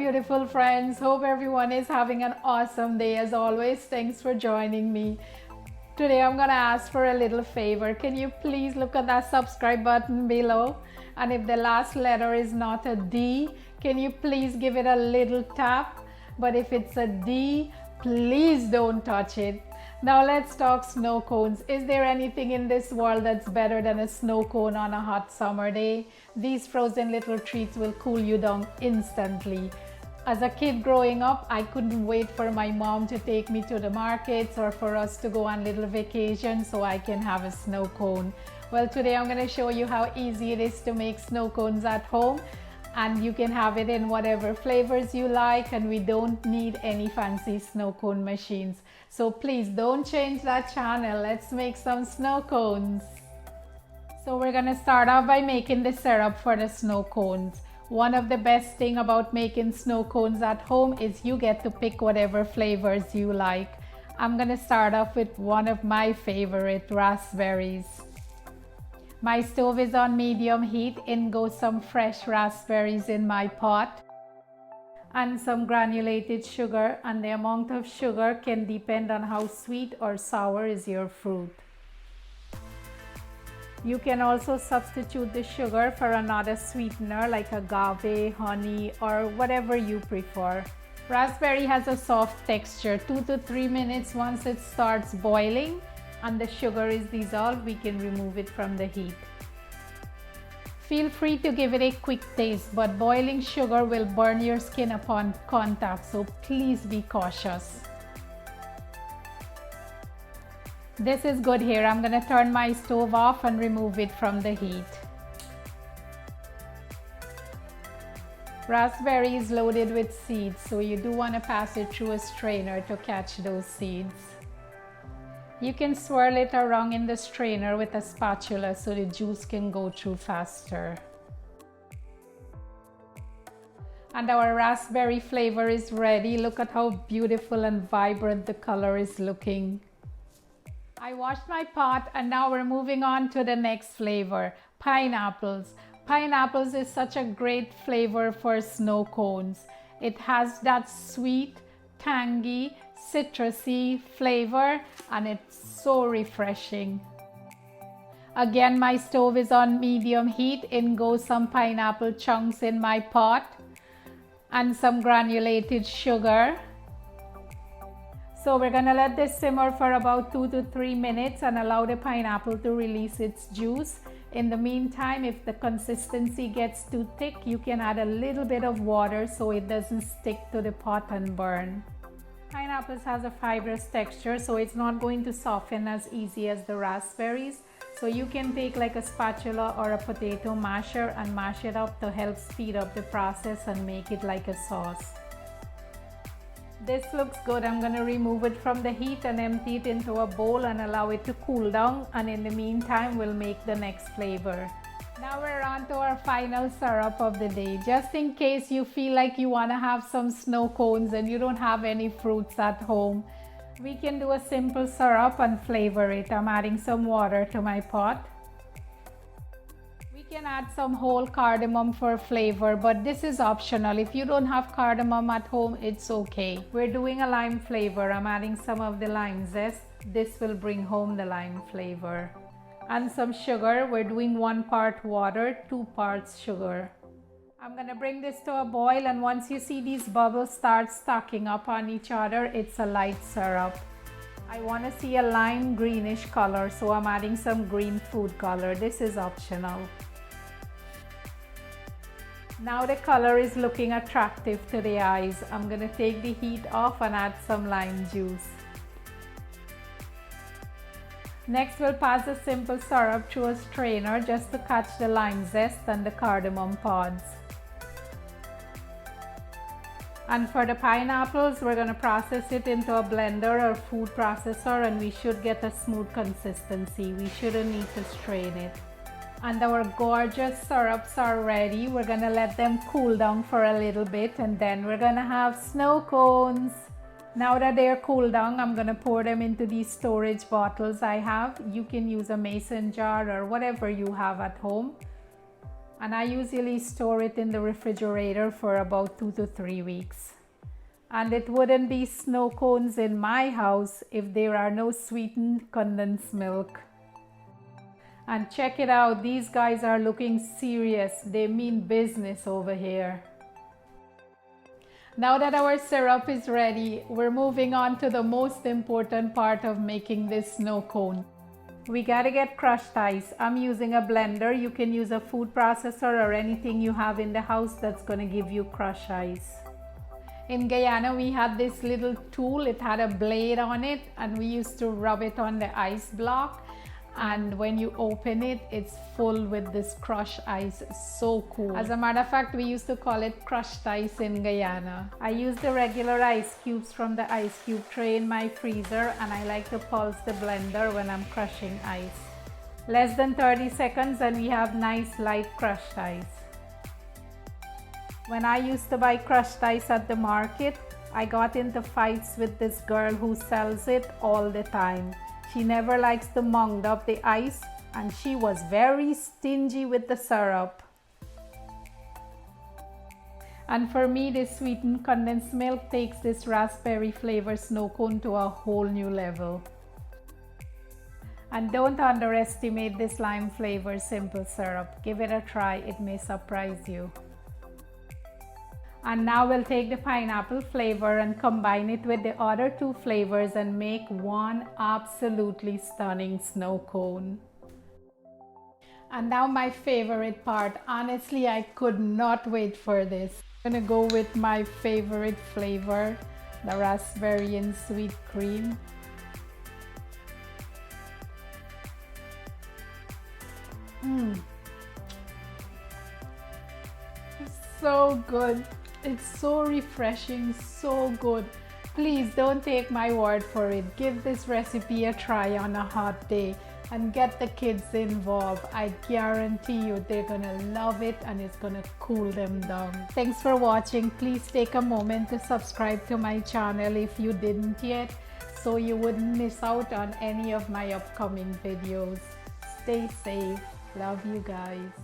beautiful friends. Hope everyone is having an awesome day. As always, thanks for joining me. Today I'm gonna ask for a little favor. Can you please look at that subscribe button below? And if the last letter is not a D, can you please give it a little tap? But if it's a D, please don't touch it. Now let's talk snow cones. Is there anything in this world that's better than a snow cone on a hot summer day? These frozen little treats will cool you down instantly. As a kid growing up, I couldn't wait for my mom to take me to the markets or for us to go on little vacations so I can have a snow cone. Well, today I'm going to show you how easy it is to make snow cones at home. And you can have it in whatever flavors you like, and we don't need any fancy snow cone machines. So please don't change that channel. Let's make some snow cones. So we're gonna start off by making the syrup for the snow cones. One of the best things about making snow cones at home is you get to pick whatever flavors you like. I'm gonna start off with one of my favorite, raspberries. My stove is on medium heat. In goes some fresh raspberries in my pot and some granulated sugar, and the amount of sugar can depend on how sweet or sour is your fruit. You can also substitute the sugar for another sweetener like agave, honey, or whatever you prefer. Raspberry has a soft texture. 2 to 3 minutes once it starts boiling and the sugar is dissolved, we can remove it from the heat. Feel free to give it a quick taste, but boiling sugar will burn your skin upon contact, so please be cautious. This is good here. I'm going to turn my stove off and remove it from the heat. Raspberry is loaded with seeds, so you do want to pass it through a strainer to catch those seeds. You can swirl it around in the strainer with a spatula so the juice can go through faster. And our raspberry flavor is ready. Look at how beautiful and vibrant the color is looking. I washed my pot and now we're moving on to the next flavor, pineapples. Pineapples is such a great flavor for snow cones. It has that sweet, tangy, citrusy flavor and it's so refreshing. Again, my stove is on medium heat. In goes some pineapple chunks in my pot and some granulated sugar. So we're gonna let this simmer for about 2 to 3 minutes and allow the pineapple to release its juice. In the meantime, if the consistency gets too thick, you can add a little bit of water so it doesn't stick to the pot and burn. Pineapples has a fibrous texture, so it's not going to soften as easy as the raspberries. So you can take like a spatula or a potato masher and mash it up to help speed up the process and make it like a sauce. This looks good. I'm going to remove it from the heat and empty it into a bowl and allow it to cool down. And in the meantime, we'll make the next flavor. Now we're on to our final syrup of the day. Just in case you feel like you want to have some snow cones and you don't have any fruits at home, we can do a simple syrup and flavor it. I'm adding some water to my pot. We can add some whole cardamom for flavor, but this is optional. If you don't have cardamom at home, it's okay. We're doing a lime flavor. I'm adding some of the lime zest. This will bring home the lime flavor. And some sugar. We're doing 1 part water, 2 parts sugar. I'm gonna bring this to a boil, and once you see these bubbles start stacking up on each other, it's a light syrup. I want to see a lime greenish color, so I'm adding some green food color. This is optional. Now the color is looking attractive to the eyes. I'm gonna take the heat off and add some lime juice. Next, we'll pass a simple syrup through a strainer just to catch the lime zest and the cardamom pods. And for the pineapples, we're going to process it into a blender or food processor, and we should get a smooth consistency. We shouldn't need to strain it. And our gorgeous syrups are ready. We're going to let them cool down for a little bit, and then we're going to have snow cones. Now that they're cooled down, I'm going to pour them into these storage bottles I have. You can use a mason jar or whatever you have at home. And I usually store it in the refrigerator for about 2 to 3 weeks. And it wouldn't be snow cones in my house if there are no sweetened condensed milk. And check it out, these guys are looking serious. They mean business over here. Now that our syrup is ready, we're moving on to the most important part of making this snow cone. We gotta get crushed ice. I'm using a blender. You can use a food processor or anything you have in the house that's gonna give you crushed ice. In Guyana, we had this little tool. It had a blade on it, and we used to rub it on the ice block. And when you open it, it's full with this crushed ice. It's so cool. As a matter of fact, we used to call it crushed ice in Guyana. I use the regular ice cubes from the ice cube tray in my freezer, and I like to pulse the blender when I'm crushing ice. Less than 30 seconds and we have nice light crushed ice. When I used to buy crushed ice at the market, I got into fights with this girl who sells it all the time. She never likes to mound up the ice, and she was very stingy with the syrup. And for me, this sweetened condensed milk takes this raspberry flavor snow cone to a whole new level. And don't underestimate this lime flavor simple syrup. Give it a try, it may surprise you. And now we'll take the pineapple flavor and combine it with the other 2 flavors and make one absolutely stunning snow cone. And now my favorite part. Honestly, I could not wait for this. I'm gonna go with my favorite flavor, the raspberry and sweet cream. It's so good. It's so refreshing, so good. Please don't take my word for it. Give this recipe a try on a hot day and get the kids involved. I guarantee you they're gonna love it and it's gonna cool them down. Thanks for watching. Please take a moment to subscribe to my channel if you didn't yet, so you wouldn't miss out on any of my upcoming videos. Stay safe. Love you guys.